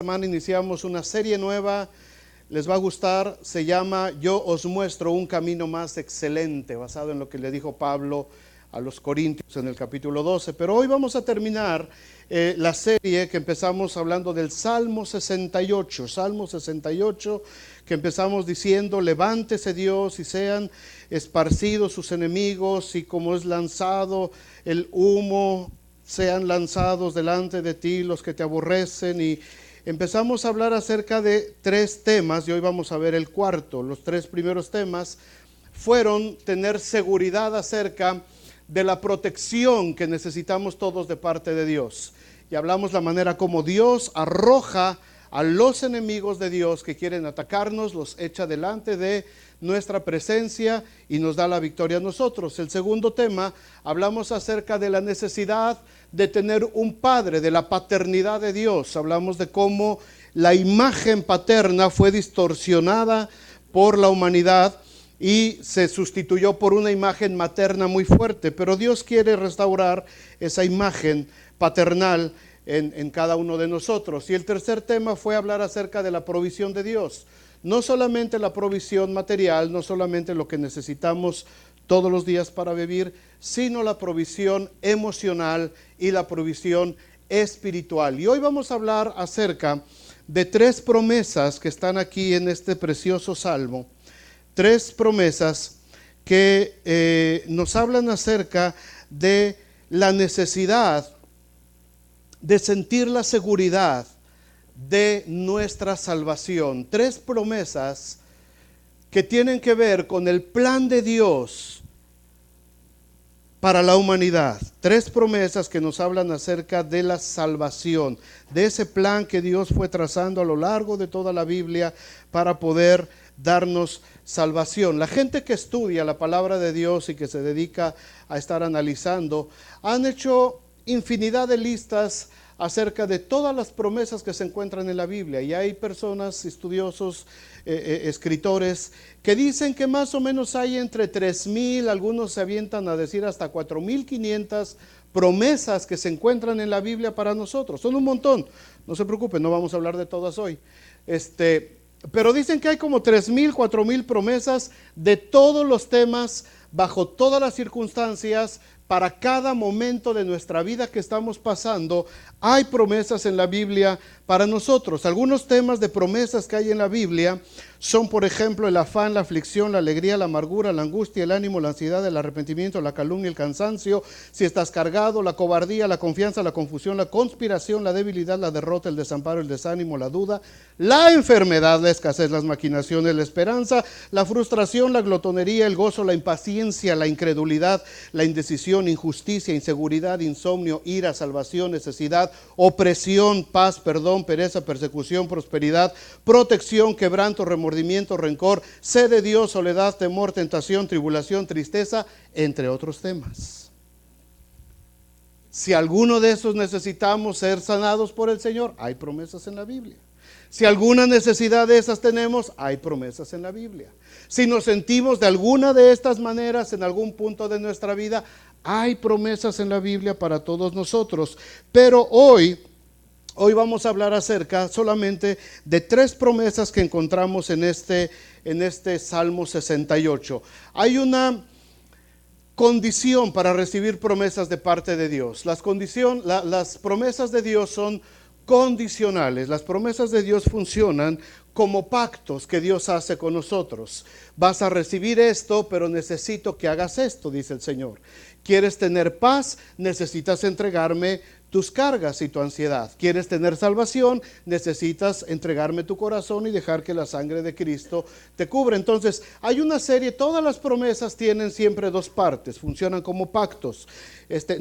Semana iniciamos una serie nueva, les va a gustar, se llama Yo os muestro un camino más excelente, basado en lo que le dijo Pablo a los Corintios en el capítulo 12. Pero hoy vamos a terminar la serie que empezamos hablando del Salmo 68, que empezamos diciendo: levántese Dios y sean esparcidos sus enemigos, y como es lanzado el humo, sean lanzados delante de ti los que te aborrecen. Y empezamos a hablar acerca de tres temas y hoy vamos a ver el cuarto. Los tres primeros temas fueron tener seguridad acerca de la protección que necesitamos todos de parte de Dios. Y hablamos la manera como Dios arroja a los enemigos de Dios que quieren atacarnos, los echa delante de nuestra presencia y nos da la victoria a nosotros. El segundo tema, hablamos acerca de la necesidad de tener un padre, de la paternidad de Dios. Hablamos de cómo la imagen paterna fue distorsionada por la humanidad y se sustituyó por una imagen materna muy fuerte, pero Dios quiere restaurar esa imagen paternal en cada uno de nosotros. Y el tercer tema fue hablar acerca de la provisión de Dios. No solamente la provisión material, no solamente lo que necesitamos todos los días para vivir, sino la provisión emocional y la provisión espiritual. Y hoy vamos a hablar acerca de tres promesas que están aquí en este precioso salmo. Tres promesas que nos hablan acerca de la necesidad de sentir la seguridad de nuestra salvación. Tres promesas que tienen que ver con el plan de Dios para la humanidad. Tres promesas que nos hablan acerca de la salvación, de ese plan que Dios fue trazando a lo largo de toda la Biblia para poder darnos salvación. La gente que estudia la palabra de Dios y que se dedica a estar analizando, han hecho infinidad de listas acerca de todas las promesas que se encuentran en la Biblia, y hay personas, estudiosos, escritores, que dicen que más o menos hay entre 3,000, algunos se avientan a decir hasta 4,500 promesas que se encuentran en la Biblia para nosotros. Son un montón, no se preocupen, no vamos a hablar de todas hoy. Pero dicen que hay como 3,000, 4,000 promesas de todos los temas, bajo todas las circunstancias, para cada momento de nuestra vida que estamos pasando. Hay promesas en la Biblia para nosotros. Algunos temas de promesas que hay en la Biblia son, por ejemplo, el afán, la aflicción, la alegría, la amargura, la angustia, el ánimo, la ansiedad, el arrepentimiento, la calumnia, el cansancio, si estás cargado, la cobardía, la confianza, la confusión, la conspiración, la debilidad, la derrota, el desamparo, el desánimo, la duda, la enfermedad, la escasez, las maquinaciones, la esperanza, la frustración, la glotonería, el gozo, la impaciencia, la incredulidad, la indecisión, injusticia, inseguridad, insomnio, ira, salvación, necesidad, opresión, paz, perdón, pereza, persecución, prosperidad, protección, quebranto, remordimiento, rencor, sed de Dios, soledad, temor, tentación, tribulación, tristeza, entre otros temas. Si alguno de esos necesitamos ser sanados por el Señor, hay promesas en la Biblia. Si alguna necesidad de esas tenemos, hay promesas en la Biblia. Si nos sentimos de alguna de estas maneras en algún punto de nuestra vida, hay promesas en la Biblia para todos nosotros. Pero hoy vamos a hablar acerca solamente de tres promesas que encontramos en este Salmo 68. Hay una condición para recibir promesas de parte de Dios. Las promesas de Dios son condicionales. Las promesas de Dios funcionan como pactos que Dios hace con nosotros. Vas a recibir esto, pero necesito que hagas esto, dice el Señor. ¿Quieres tener paz? Necesitas entregarme tus cargas y tu ansiedad. ¿Quieres tener salvación? Necesitas entregarme tu corazón y dejar que la sangre de Cristo te cubra. Entonces, hay una serie, todas las promesas tienen siempre dos partes, funcionan como pactos.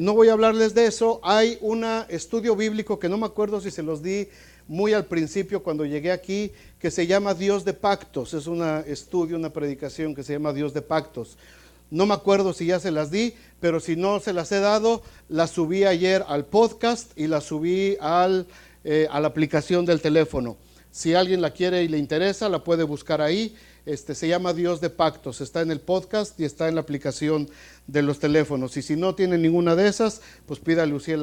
No voy a hablarles de eso. Hay un estudio bíblico que no me acuerdo si se los di muy al principio cuando llegué aquí, que se llama Dios de Pactos. Es un estudio, una predicación que se llama Dios de Pactos. No me acuerdo si ya se las di, pero si no se las he dado, las subí ayer al podcast y las subí a la aplicación del teléfono. Si alguien la quiere y le interesa, la puede buscar ahí. Se llama Dios de Pactos, está en el podcast y está en la aplicación de los teléfonos. Y si no tiene ninguna de esas, pues pídale usted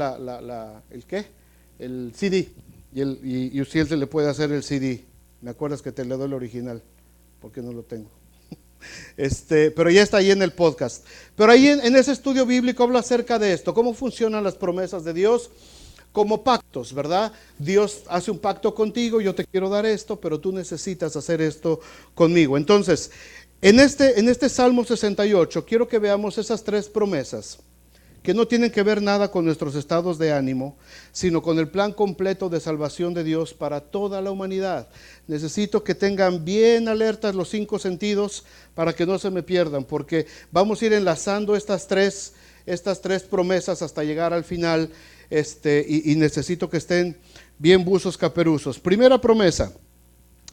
el CD. y Uciel se le puede hacer el CD. ¿Me acuerdas que te le doy el original? Porque no lo tengo. Pero ya está ahí en el podcast. Pero ahí en ese estudio bíblico habla acerca de esto, cómo funcionan las promesas de Dios como pactos, ¿verdad? Dios hace un pacto contigo, yo te quiero dar esto, pero tú necesitas hacer esto conmigo. Entonces, en este Salmo 68, quiero que veamos esas tres promesas, que no tienen que ver nada con nuestros estados de ánimo, sino con el plan completo de salvación de Dios para toda la humanidad. Necesito que tengan bien alertas los 5 sentidos para que no se me pierdan, porque vamos a ir enlazando estas tres promesas hasta llegar al final, y necesito que estén bien buzos caperuzos. Primera promesa,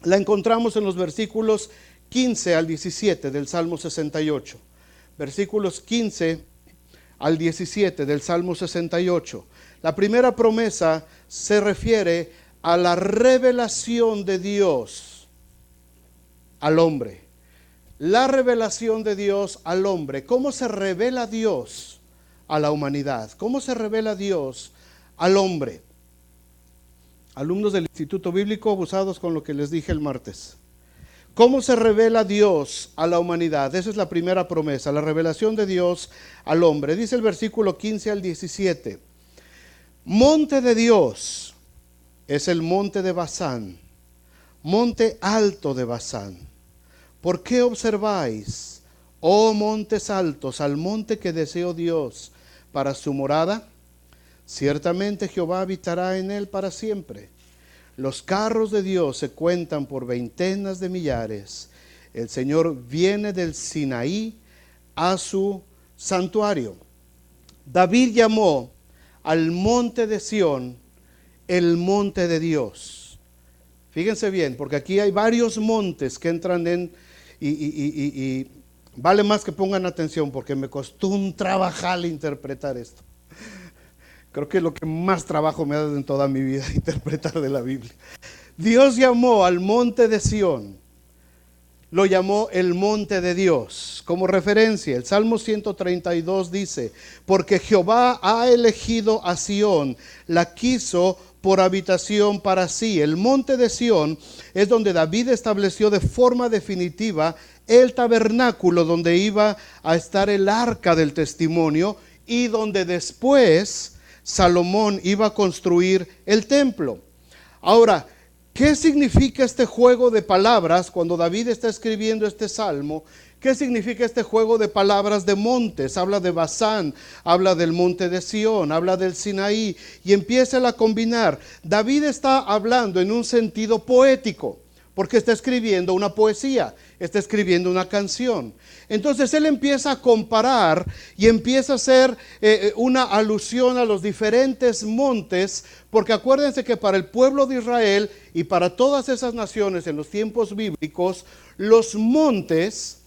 la encontramos en los versículos 15 al 17 del Salmo 68. Versículos 15 al 17 del Salmo 68. La primera promesa se refiere a la revelación de Dios al hombre. La revelación de Dios al hombre. ¿Cómo se revela Dios a la humanidad? ¿Cómo se revela Dios al hombre? Alumnos del Instituto Bíblico, abusados con lo que les dije el martes. ¿Cómo se revela Dios a la humanidad? Esa es la primera promesa, la revelación de Dios al hombre. Dice el versículo 15 al 17. Monte de Dios es el monte de Basán, monte alto de Basán. ¿Por qué observáis, oh montes altos, al monte que deseó Dios para su morada? Ciertamente Jehová habitará en él para siempre. Los carros de Dios se cuentan por veintenas de millares. El Señor viene del Sinaí a su santuario. David llamó al monte de Sión el monte de Dios. Fíjense bien, porque aquí hay varios montes que entran y vale más que pongan atención, porque me costó un trabajal interpretar esto. Creo que es lo que más trabajo me ha dado en toda mi vida, interpretar de la Biblia. Dios llamó al monte de Sión, lo llamó el monte de Dios. Como referencia, el Salmo 132 dice, porque Jehová ha elegido a Sión, la quiso por habitación para sí. El monte de Sión es donde David estableció de forma definitiva el tabernáculo donde iba a estar el arca del testimonio y donde después Salomón iba a construir el templo. Ahora, ¿qué significa este juego de palabras cuando David está escribiendo este salmo? ¿Qué significa este juego de palabras de montes? Habla de Basán, habla del monte de Sión, habla del Sinaí y empieza a combinar. David está hablando en un sentido poético, porque está escribiendo una poesía, está escribiendo una canción. Entonces él empieza a comparar y empieza a hacer una alusión a los diferentes montes, porque acuérdense que para el pueblo de Israel y para todas esas naciones en los tiempos bíblicos, los montes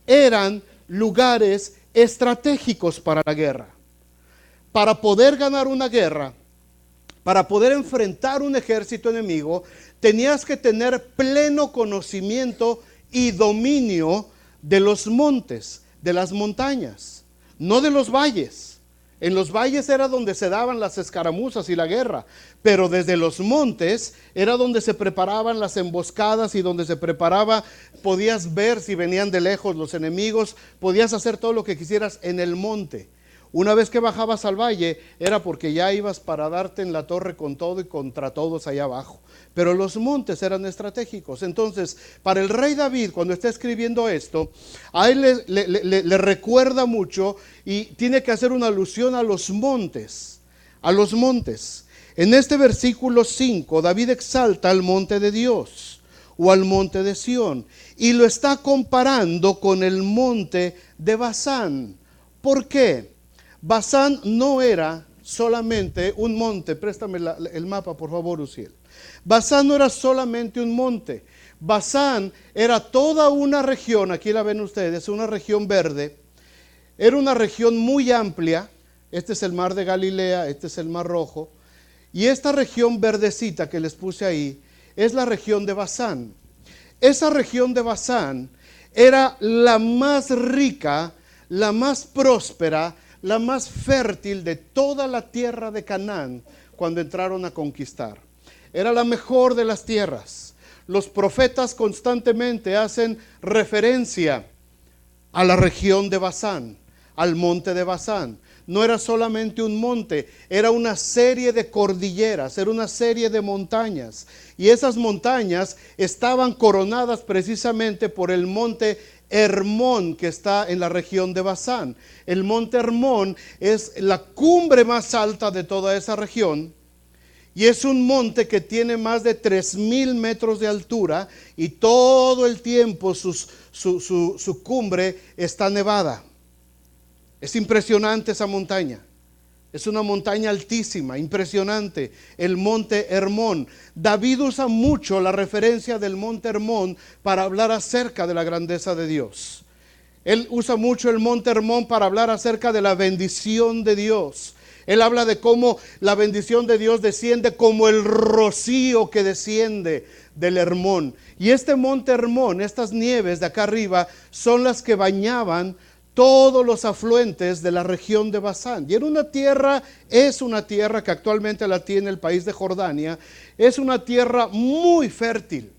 eran lugares estratégicos para la guerra. Para poder ganar una guerra, para poder enfrentar un ejército enemigo, tenías que tener pleno conocimiento y dominio de los montes, de las montañas, no de los valles. En los valles era donde se daban las escaramuzas y la guerra, pero desde los montes era donde se preparaban las emboscadas y donde se preparaba, podías ver si venían de lejos los enemigos, podías hacer todo lo que quisieras en el monte. Una vez que bajabas al valle era porque ya ibas para darte en la torre con todo y contra todos allá abajo. Pero los montes eran estratégicos. Entonces, para el rey David, cuando está escribiendo esto, a él le recuerda mucho y tiene que hacer una alusión a los montes. A los montes. En este versículo 5, David exalta al monte de Dios o al monte de Sión y lo está comparando con el monte de Basán. ¿Por qué? Basán no era solamente un monte. Préstame el mapa, por favor, Uciel. Basán no era solamente un monte. Basán era toda una región, aquí la ven ustedes, una región verde. Era una región muy amplia. Este es el mar de Galilea, este es el mar Rojo. Y esta región verdecita que les puse ahí es la región de Basán. Esa región de Basán era la más rica, la más próspera, la más fértil de toda la tierra de Canaán cuando entraron a conquistar. era la mejor de las tierras. Los profetas constantemente hacen referencia a la región de Basán, al monte de Basán. No era solamente un monte, era una serie de cordilleras, era una serie de montañas. Y esas montañas estaban coronadas precisamente por el monte Hermón, que está en la región de Basán. El monte Hermón es la cumbre más alta de toda esa región. Y es un monte que tiene más de 3,000 metros de altura y todo el tiempo su cumbre está nevada. Es impresionante esa montaña. Es una montaña altísima, impresionante, el monte Hermón. David usa mucho la referencia del monte Hermón para hablar acerca de la grandeza de Dios. Él usa mucho el monte Hermón para hablar acerca de la bendición de Dios. Él habla de cómo la bendición de Dios desciende como el rocío que desciende del Hermón. Y este monte Hermón, estas nieves de acá arriba, son las que bañaban todos los afluentes de la región de Basán. Y era una tierra, es una tierra que actualmente la tiene el país de Jordania, es una tierra muy fértil,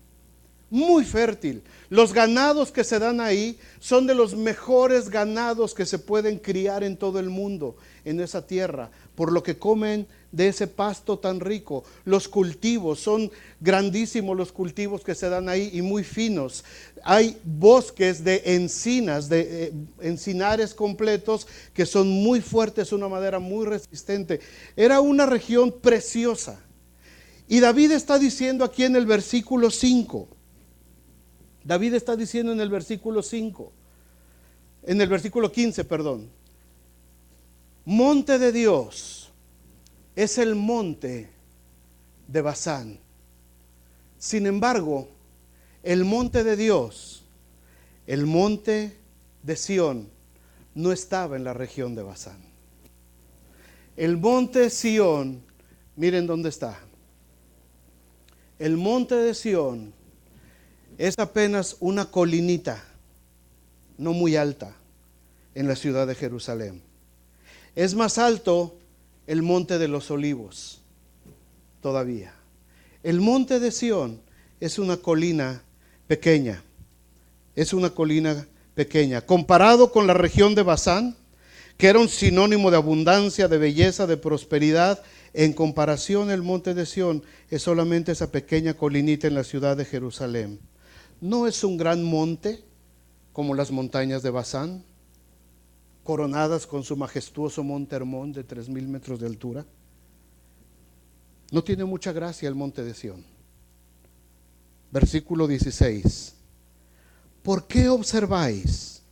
muy fértil. Los ganados que se dan ahí son de los mejores ganados que se pueden criar en todo el mundo, en esa tierra, por lo que comen de ese pasto tan rico. Los cultivos, son grandísimos los cultivos que se dan ahí y muy finos. Hay bosques de encinas, de encinares completos que son muy fuertes, una madera muy resistente. Era una región preciosa. Y David está diciendo aquí en el versículo 5. David está diciendo en el versículo 5, en el versículo 15, perdón. Monte de Dios es el monte de Basán. Sin embargo, el monte de Dios, el monte de Sión, no estaba en la región de Basán. El monte Sión, miren dónde está. El monte de Sión es apenas una colinita, no muy alta, en la ciudad de Jerusalén. Es más alto el monte de los Olivos, todavía. El monte de Sión es una colina pequeña, es una colina pequeña. Comparado con la región de Basán, que era un sinónimo de abundancia, de belleza, de prosperidad, en comparación el monte de Sión es solamente esa pequeña colinita en la ciudad de Jerusalén. No es un gran monte como las montañas de Basán, coronadas con su majestuoso monte Hermón de 3,000 metros de altura. No tiene mucha gracia el monte de Sión. Versículo 16. ¿Por qué observáis,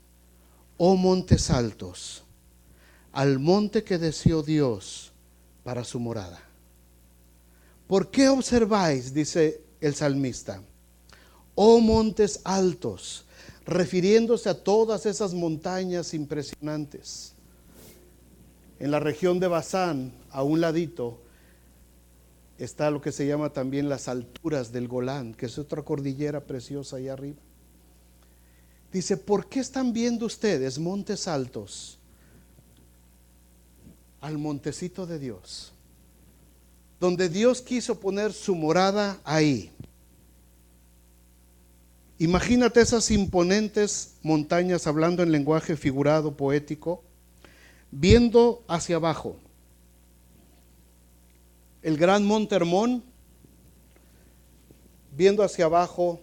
oh montes altos, al monte que deseó Dios para su morada? ¿Por qué observáis, dice el salmista, oh montes altos, refiriéndose a todas esas montañas impresionantes? En la región de Basán, a un ladito, está lo que se llama también las alturas del Golán, que es otra cordillera preciosa allá arriba. Dice, ¿por qué están viendo ustedes, montes altos, al montecito de Dios, donde Dios quiso poner su morada ahí? Imagínate esas imponentes montañas, hablando en lenguaje figurado, poético, viendo hacia abajo. El gran monte Hermón, viendo hacia abajo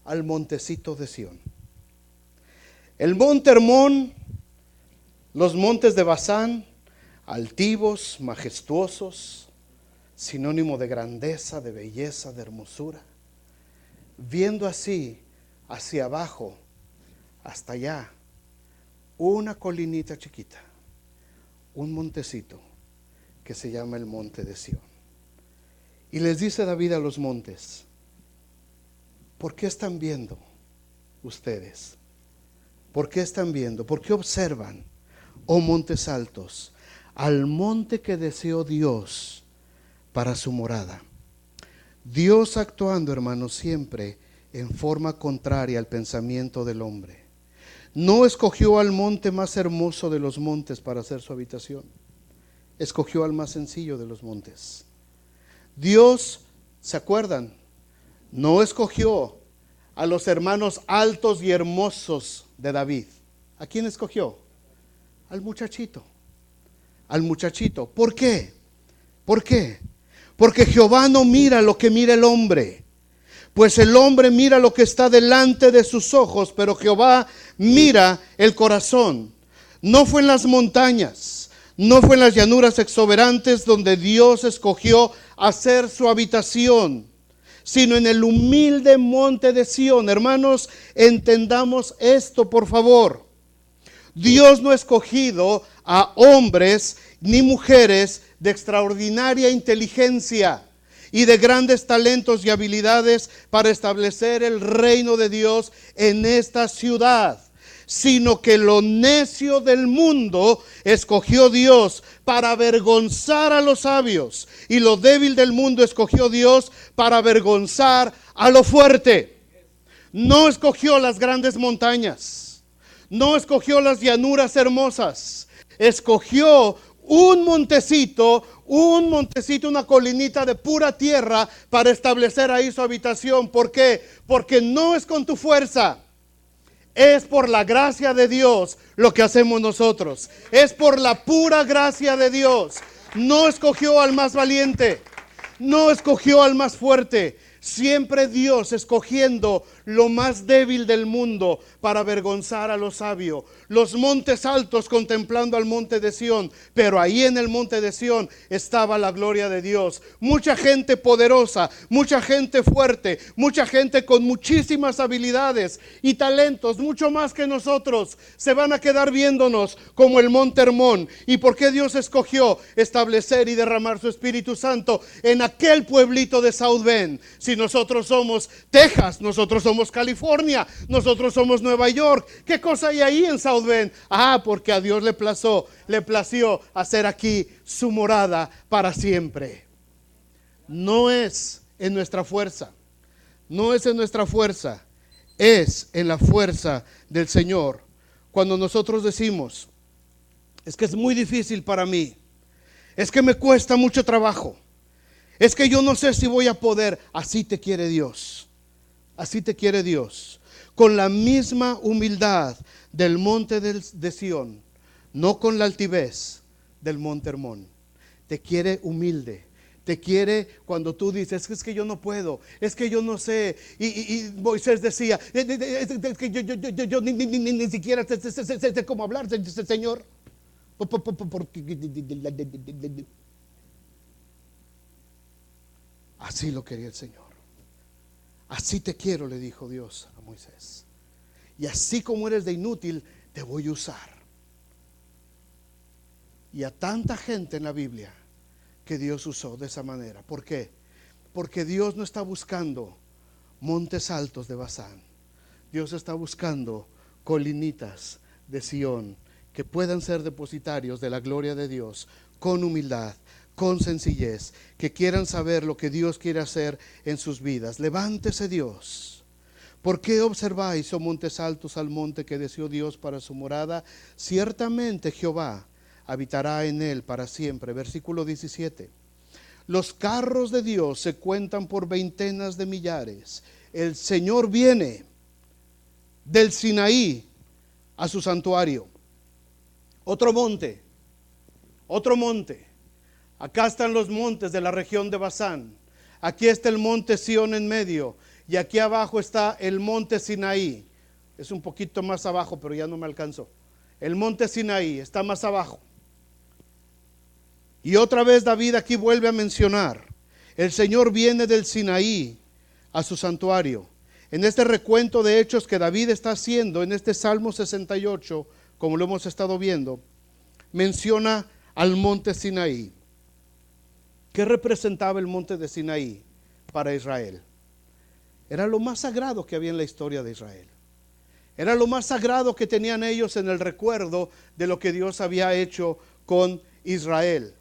al montecito de Sión. El monte Hermón, los montes de Basán, altivos, majestuosos, sinónimo de grandeza, de belleza, de hermosura. Viendo así hacia abajo, hasta allá, una colinita chiquita, un montecito que se llama el monte de Sión. Y les dice David a los montes, ¿por qué están viendo ustedes? ¿Por qué están viendo? ¿Por qué observan, oh montes altos, al monte que deseó Dios para su morada? Dios actuando, hermanos, siempre en forma contraria al pensamiento del hombre. No escogió al monte más hermoso de los montes para hacer su habitación. Escogió al más sencillo de los montes. Dios ¿Se acuerdan? No escogió a los hermanos altos y hermosos de David. ¿A quién escogió? Al muchachito. Al muchachito. ¿Por qué? ¿Por qué? Porque Jehová no mira lo que mira el hombre, pues el hombre mira lo que está delante de sus ojos, pero Jehová mira el corazón. No fue en las montañas, no fue en las llanuras exuberantes donde Dios escogió hacer su habitación, sino en el humilde monte de Sión. Hermanos, entendamos esto, por favor. Dios no ha escogido a hombres ni mujeres de extraordinaria inteligencia y de grandes talentos y habilidades para establecer el reino de Dios en esta ciudad, sino que lo necio del mundo escogió Dios para avergonzar a los sabios, y lo débil del mundo escogió Dios para avergonzar a lo fuerte. No escogió las grandes montañas, no escogió las llanuras hermosas, escogió un montecito, una colinita de pura tierra para establecer ahí su habitación. ¿Por qué? Porque no es con tu fuerza. Es por la gracia de Dios lo que hacemos nosotros. Es por la pura gracia de Dios. No escogió al más valiente, no escogió al más fuerte. Siempre Dios escogiendo lo más débil del mundo para avergonzar a lo sabio. Los montes altos contemplando al monte de Sión, pero ahí en el monte de Sión estaba la gloria de Dios. Mucha gente poderosa, mucha gente fuerte, mucha gente con muchísimas habilidades y talentos, mucho más que nosotros, se van a quedar viéndonos como el monte Hermón. ¿Y por qué Dios escogió establecer y derramar su Espíritu Santo en aquel pueblito de South Bend? Si nosotros somos Texas, nosotros somos California, nosotros somos Nueva York, ¿qué cosa hay ahí en South Bend? Porque a Dios le plació hacer aquí su morada para siempre. No es en nuestra fuerza, no es en nuestra fuerza, es en la fuerza del Señor. Cuando nosotros decimos, es que es muy difícil para mí, es que me cuesta mucho trabajo, es que yo no sé si voy a poder. Así te quiere Dios. Así te quiere Dios. Con la misma humildad del monte de Sión, no con la altivez del monte Hermón. Te quiere humilde. Te quiere cuando tú dices, es que yo no puedo, es que yo no sé. Y Moisés decía, es que yo ni siquiera sé cómo hablar, Señor. Así lo quería el Señor. Así te quiero, le dijo Dios a Moisés. Y así como eres de inútil, te voy a usar. Y a tanta gente en la Biblia que Dios usó de esa manera. ¿Por qué? Porque Dios no está buscando montes altos de Basán. Dios está buscando colinitas de Sión que puedan ser depositarios de la gloria de Dios con humildad, con sencillez, que quieran saber lo que Dios quiere hacer en sus vidas. Levántese Dios. ¿Por qué observáis, oh montes altos, al monte que deseó Dios para su morada? Ciertamente Jehová habitará en él para siempre. Versículo 17. Los carros de Dios se cuentan por veintenas de millares. El Señor viene del Sinaí a su santuario. Otro monte. Acá están los montes de la región de Basán. Aquí está el monte Sión en medio. Y aquí abajo está el monte Sinaí. Es un poquito más abajo, pero ya no me alcanzó. El monte Sinaí está más abajo. Y otra vez David aquí vuelve a mencionar, el Señor viene del Sinaí a su santuario. En este recuento de hechos que David está haciendo, en este Salmo 68, como lo hemos estado viendo, menciona al monte Sinaí. ¿Qué representaba el monte de Sinaí para Israel? Era lo más sagrado que había en la historia de Israel. Era lo más sagrado que tenían ellos en el recuerdo de lo que Dios había hecho con Israel.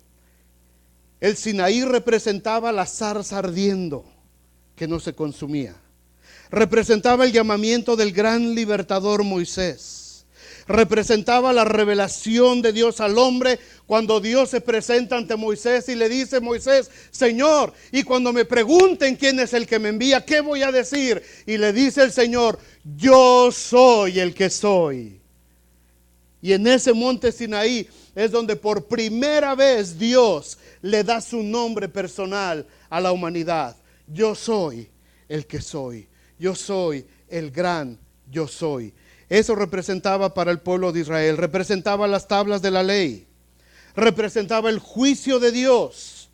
El Sinaí representaba la zarza ardiendo que no se consumía. Representaba el llamamiento del gran libertador Moisés. Representaba la revelación de Dios al hombre Cuando Dios se presenta ante Moisés y le dice: Moisés, Señor, y cuando me pregunten quién es el que me envía, ¿qué voy a decir? Y le dice el Señor: yo soy el que soy. Y en ese monte Sinaí es donde por primera vez Dios le da su nombre personal a la humanidad. Yo soy el que soy. Yo soy el gran yo soy. Eso representaba para el pueblo de Israel, representaba las tablas de la ley, representaba el juicio de Dios.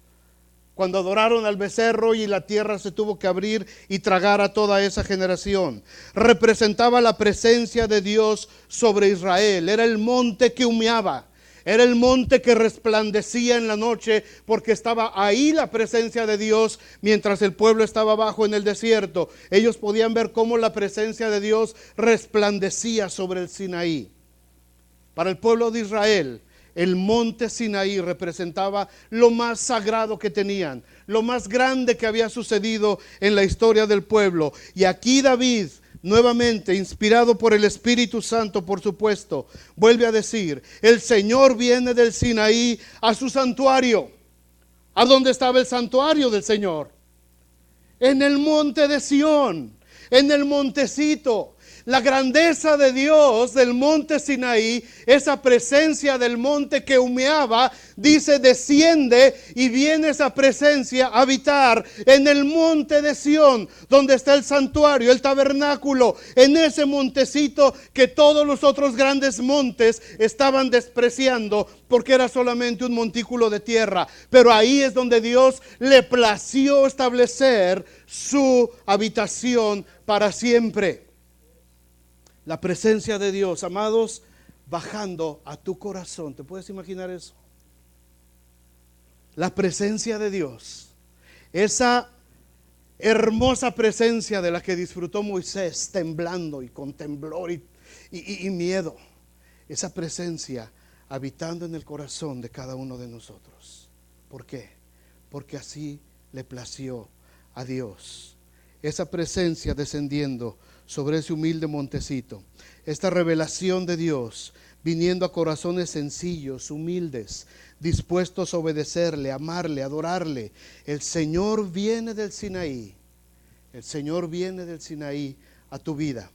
Cuando adoraron al becerro y la tierra se tuvo que abrir y tragar a toda esa generación. Representaba la presencia de Dios sobre Israel. Era el monte que humeaba. Era el monte que resplandecía en la noche, porque estaba ahí la presencia de Dios mientras el pueblo estaba abajo en el desierto. Ellos podían ver cómo la presencia de Dios resplandecía sobre el Sinaí. Para el pueblo de Israel, el monte Sinaí representaba lo más sagrado que tenían, lo más grande que había sucedido en la historia del pueblo. Y aquí David, nuevamente inspirado por el Espíritu Santo, por supuesto, vuelve a decir: el Señor viene del Sinaí a su santuario. ¿A dónde estaba el santuario del Señor? En el monte de Sión, en el montecito. La grandeza de Dios del monte Sinaí, esa presencia del monte que humeaba, dice: desciende y viene esa presencia a habitar en el monte de Sión, donde está el santuario, el tabernáculo, en ese montecito que todos los otros grandes montes estaban despreciando, porque era solamente un montículo de tierra. Pero ahí es donde Dios le plació establecer su habitación para siempre. La presencia de Dios, amados, bajando a tu corazón. ¿Te puedes imaginar eso? La presencia de Dios, esa hermosa presencia de la que disfrutó Moisés, temblando y con temblor y miedo. Esa presencia habitando en el corazón de cada uno de nosotros. ¿Por qué? Porque así le plació a Dios. Esa presencia descendiendo sobre ese humilde montecito. Esta revelación de Dios viniendo a corazones sencillos, humildes, dispuestos a obedecerle, amarle, adorarle. El Señor viene del Sinaí. El Señor viene del Sinaí a tu vida,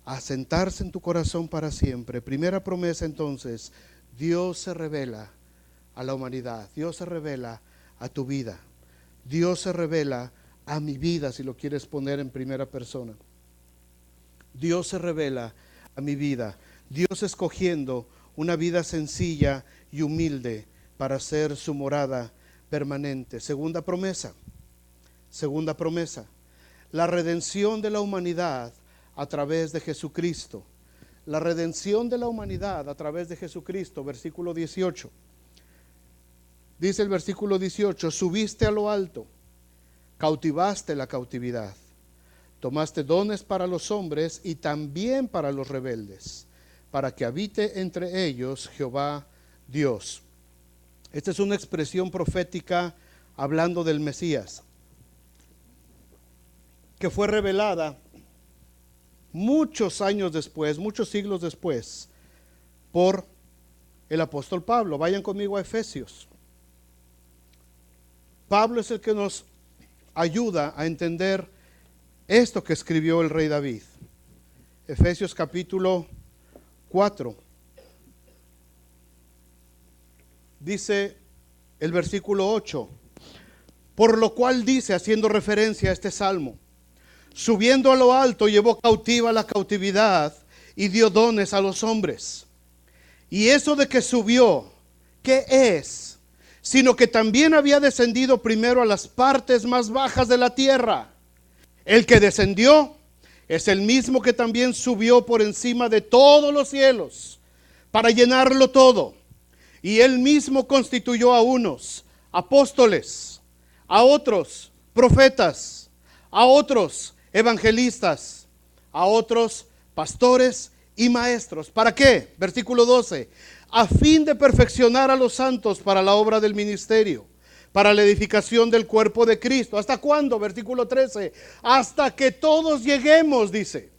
a sentarse en tu corazón para siempre. Primera promesa entonces: Dios se revela a la humanidad. Dios se revela a tu vida. Dios se revela a mi vida, si lo quieres poner en primera persona. Dios se revela a mi vida. Dios escogiendo una vida sencilla y humilde para ser su morada permanente. Segunda promesa. Segunda promesa. La redención de la humanidad a través de Jesucristo. La redención de la humanidad a través de Jesucristo. Versículo 18. Dice el versículo 18: subiste a lo alto, cautivaste la cautividad, tomaste dones para los hombres y también para los rebeldes, para que habite entre ellos Jehová Dios. Esta es una expresión profética hablando del Mesías, que fue revelada muchos años después, muchos siglos después, por el apóstol Pablo. Vayan conmigo a Efesios. Pablo es el que nos ayuda a entender esto que escribió el rey David. Efesios capítulo 4. Dice el versículo 8: por lo cual dice, haciendo referencia a este salmo: subiendo a lo alto, llevó cautiva la cautividad y dio dones a los hombres. Y eso de que subió, ¿qué es? Sino que también había descendido primero a las partes más bajas de la tierra. El que descendió es el mismo que también subió por encima de todos los cielos para llenarlo todo. Y él mismo constituyó a unos apóstoles, a otros profetas, a otros evangelistas, a otros pastores y maestros. ¿Para qué? Versículo 12: a fin de perfeccionar a los santos para la obra del ministerio, para la edificación del cuerpo de Cristo. ¿Hasta cuándo? Versículo 13: hasta que todos lleguemos, dice,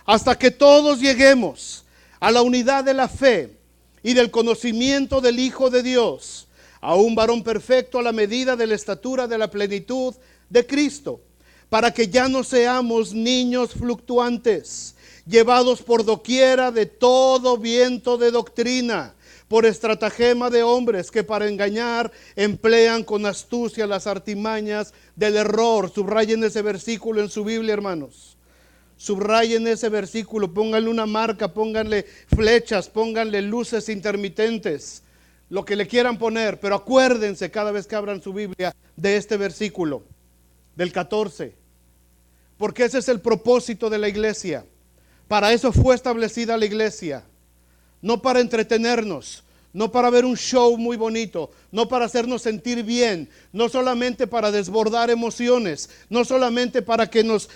hasta que todos lleguemos a la unidad de la fe y del conocimiento del Hijo de Dios, a un varón perfecto a la medida de la estatura de la plenitud de Cristo, para que ya no seamos niños fluctuantes, llevados por doquiera de todo viento de doctrina, por estratagema de hombres que para engañar emplean con astucia las artimañas del error. Subrayen ese versículo en su Biblia, hermanos. Subrayen ese versículo, pónganle una marca, pónganle flechas, pónganle luces intermitentes, lo que le quieran poner, pero acuérdense cada vez que abran su Biblia de este versículo, del 14, porque ese es el propósito de la iglesia. Para eso fue establecida la iglesia, no para entretenernos, no para ver un show muy bonito, no para hacernos sentir bien, no solamente para desbordar emociones, no solamente para que nos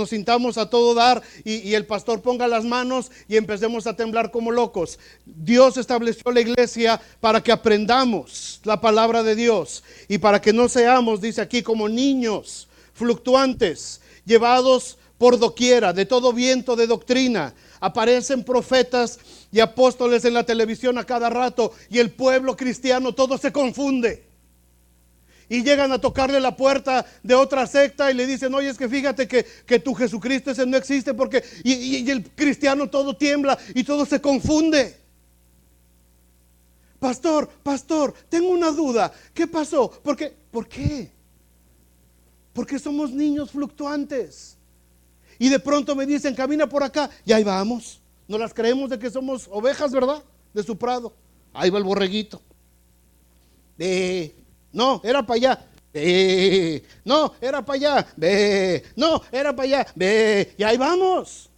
sintamos a todo dar y el pastor ponga las manos y empecemos a temblar como locos. Dios estableció la iglesia para que aprendamos la palabra de Dios y para que no seamos, dice aquí, como niños fluctuantes, llevados por doquiera de todo viento de doctrina. Aparecen profetas y apóstoles en la televisión a cada rato y el pueblo cristiano todo se confunde. Y llegan a tocarle la puerta de otra secta y le dicen, oye, es que fíjate que tu Jesucristo ese no existe porque... Y el cristiano todo tiembla y todo se confunde. Pastor, tengo una duda. ¿Qué pasó? ¿Por qué? Porque somos niños fluctuantes. Y de pronto me dicen, camina por acá, y ahí vamos. No las creemos de que somos ovejas, ¿verdad? De su prado. Ahí va el borreguito. No, era para allá. No, era para allá. No, era para allá. Y ahí vamos.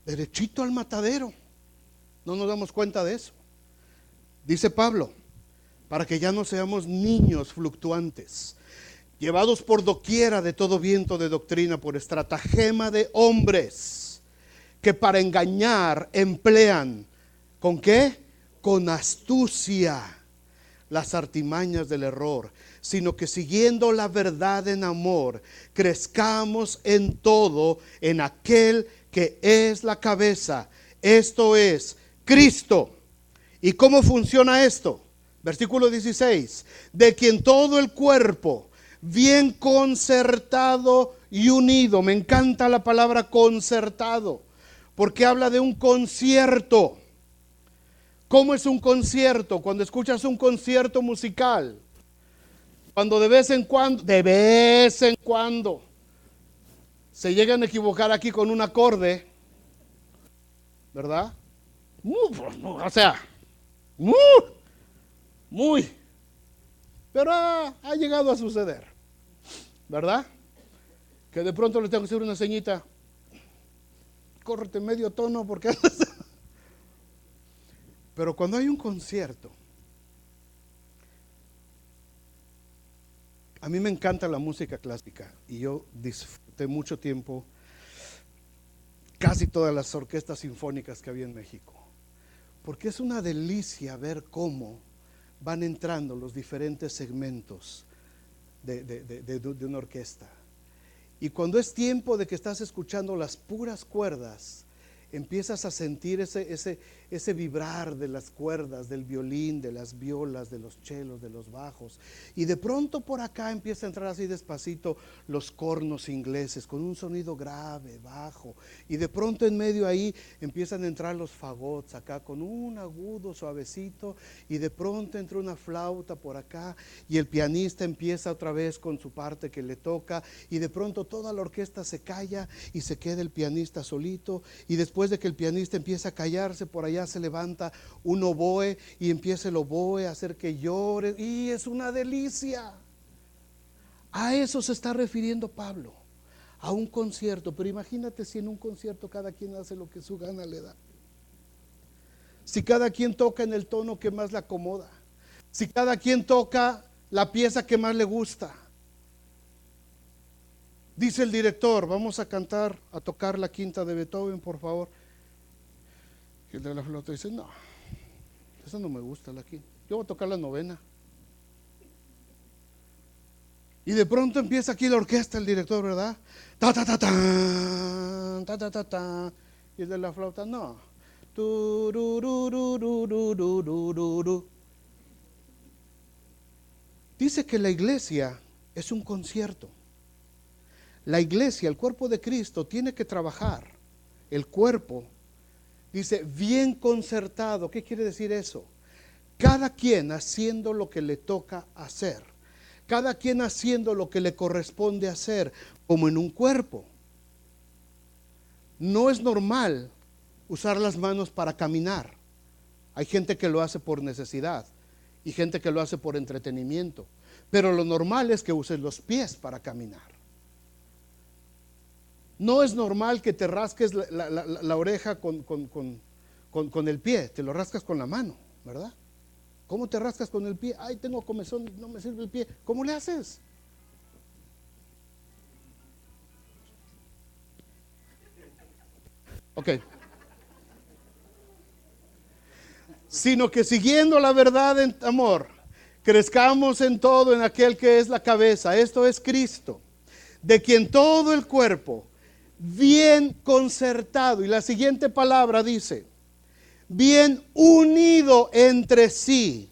Derechito al matadero. No nos damos cuenta de eso. Dice Pablo, para que ya no seamos niños fluctuantes, llevados por doquiera de todo viento de doctrina, por estratagema de hombres que para engañar emplean, ¿con qué? Con astucia las artimañas del error, sino que siguiendo la verdad en amor, crezcamos en todo en aquel que es la cabeza, esto es Cristo. ¿Y cómo funciona esto? Versículo 16, de quien todo el cuerpo, bien concertado y unido. Me encanta la palabra concertado, porque habla de un concierto. ¿Cómo es un concierto? Cuando escuchas un concierto musical, cuando de vez en cuando, se llegan a equivocar aquí con un acorde, ¿verdad? O sea, muy, pero ha llegado a suceder, ¿verdad? Que de pronto le tengo que hacer una ceñita, córrete medio tono porque... Pero cuando hay un concierto, a mí me encanta la música clásica y yo disfruté mucho tiempo casi todas las orquestas sinfónicas que había en México, porque es una delicia ver cómo van entrando los diferentes segmentos de una orquesta. Y cuando es tiempo de que estás escuchando las puras cuerdas, empiezas a sentir ese vibrar de las cuerdas, del violín, de las violas, de los chelos, de los bajos. Y de pronto por acá empieza a entrar así despacito los cornos ingleses con un sonido grave, bajo. Y de pronto en medio ahí empiezan a entrar los fagots acá con un agudo suavecito. Y de pronto entra una flauta por acá y el pianista empieza otra vez con su parte que le toca. Y de pronto toda la orquesta se calla y se queda el pianista solito. Y después de que el pianista empieza a callarse, por allá se levanta un oboe y empieza el oboe a hacer que llore y es una delicia. A eso se está refiriendo Pablo, a un concierto. Pero imagínate si en un concierto cada quien hace lo que su gana le da, si cada quien toca en el tono que más le acomoda, si cada quien toca la pieza que más le gusta. Dice el director, vamos a cantar, a tocar la quinta de Beethoven, por favor. Y el de la flauta dice, no, esa no me gusta, la quinta. Yo voy a tocar la novena. Y de pronto empieza aquí la orquesta, el director, ¿verdad? Ta, ta, ta, ta, ta, ta, ta, ta. Y el de la flauta, no, Tururururururururu. Dice que la iglesia es un concierto. La iglesia, el cuerpo de Cristo, tiene que trabajar. El cuerpo, dice, bien concertado. ¿Qué quiere decir eso? Cada quien haciendo lo que le toca hacer. Cada quien haciendo lo que le corresponde hacer, como en un cuerpo. No es normal usar las manos para caminar. Hay gente que lo hace por necesidad y gente que lo hace por entretenimiento. Pero lo normal es que uses los pies para caminar. No es normal que te rasques la oreja con el pie, te lo rascas con la mano, ¿verdad? ¿Cómo te rascas con el pie? Ay, tengo comezón, no me sirve el pie. ¿Cómo le haces? Ok. Sino que siguiendo la verdad en amor, crezcamos en todo en aquel que es la cabeza, esto es Cristo, de quien todo el cuerpo, bien concertado, y la siguiente palabra dice, bien unido entre sí,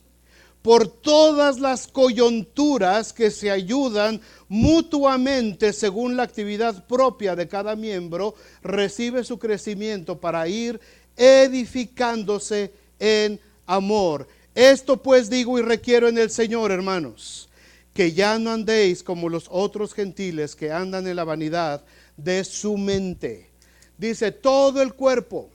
por todas las coyunturas que se ayudan mutuamente según la actividad propia de cada miembro, recibe su crecimiento para ir edificándose en amor. Esto pues digo y requiero en el Señor, hermanos, que ya no andéis como los otros gentiles que andan en la vanidad de su mente. Dice, todo el cuerpo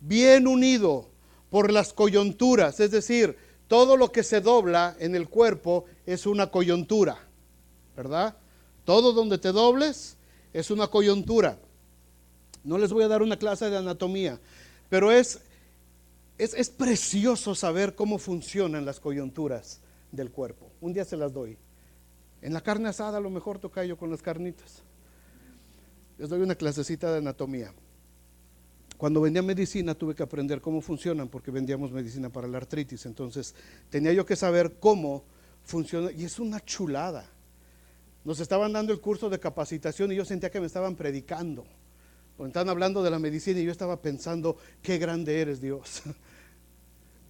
bien unido por las coyunturas, es decir, todo lo que se dobla en el cuerpo es una coyuntura, ¿verdad? Todo donde te dobles es una coyuntura. No les voy a dar una clase de anatomía, pero es precioso saber cómo funcionan las coyunturas del cuerpo. Un día se las doy. En la carne asada a lo mejor toca yo con las carnitas. Les doy una clasecita de anatomía. Cuando vendía medicina tuve que aprender cómo funcionan porque vendíamos medicina para la artritis. Entonces tenía yo que saber cómo funciona y es una chulada. Nos estaban dando el curso de capacitación y yo sentía que me estaban predicando. Estaban hablando de la medicina y yo estaba pensando, qué grande eres, Dios.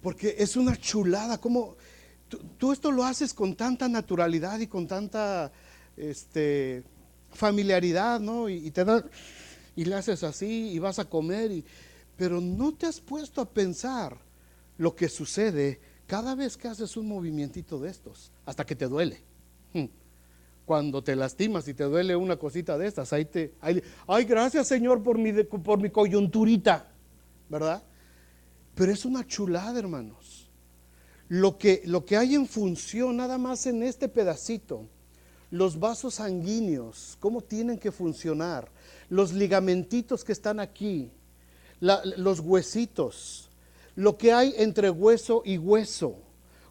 Porque es una chulada. Como tú esto lo haces con tanta naturalidad y con tanta familiaridad, ¿no? Y te da, y le haces así y vas a comer, pero no te has puesto a pensar lo que sucede cada vez que haces un movimientito de estos, hasta que te duele. Cuando te lastimas y te duele una cosita de estas, ay, gracias Señor por mi coyunturita, ¿verdad? Pero es una chulada, hermanos. Lo que hay en función nada más en este pedacito, los vasos sanguíneos, cómo tienen que funcionar, los ligamentitos que están aquí, los huesitos, lo que hay entre hueso y hueso,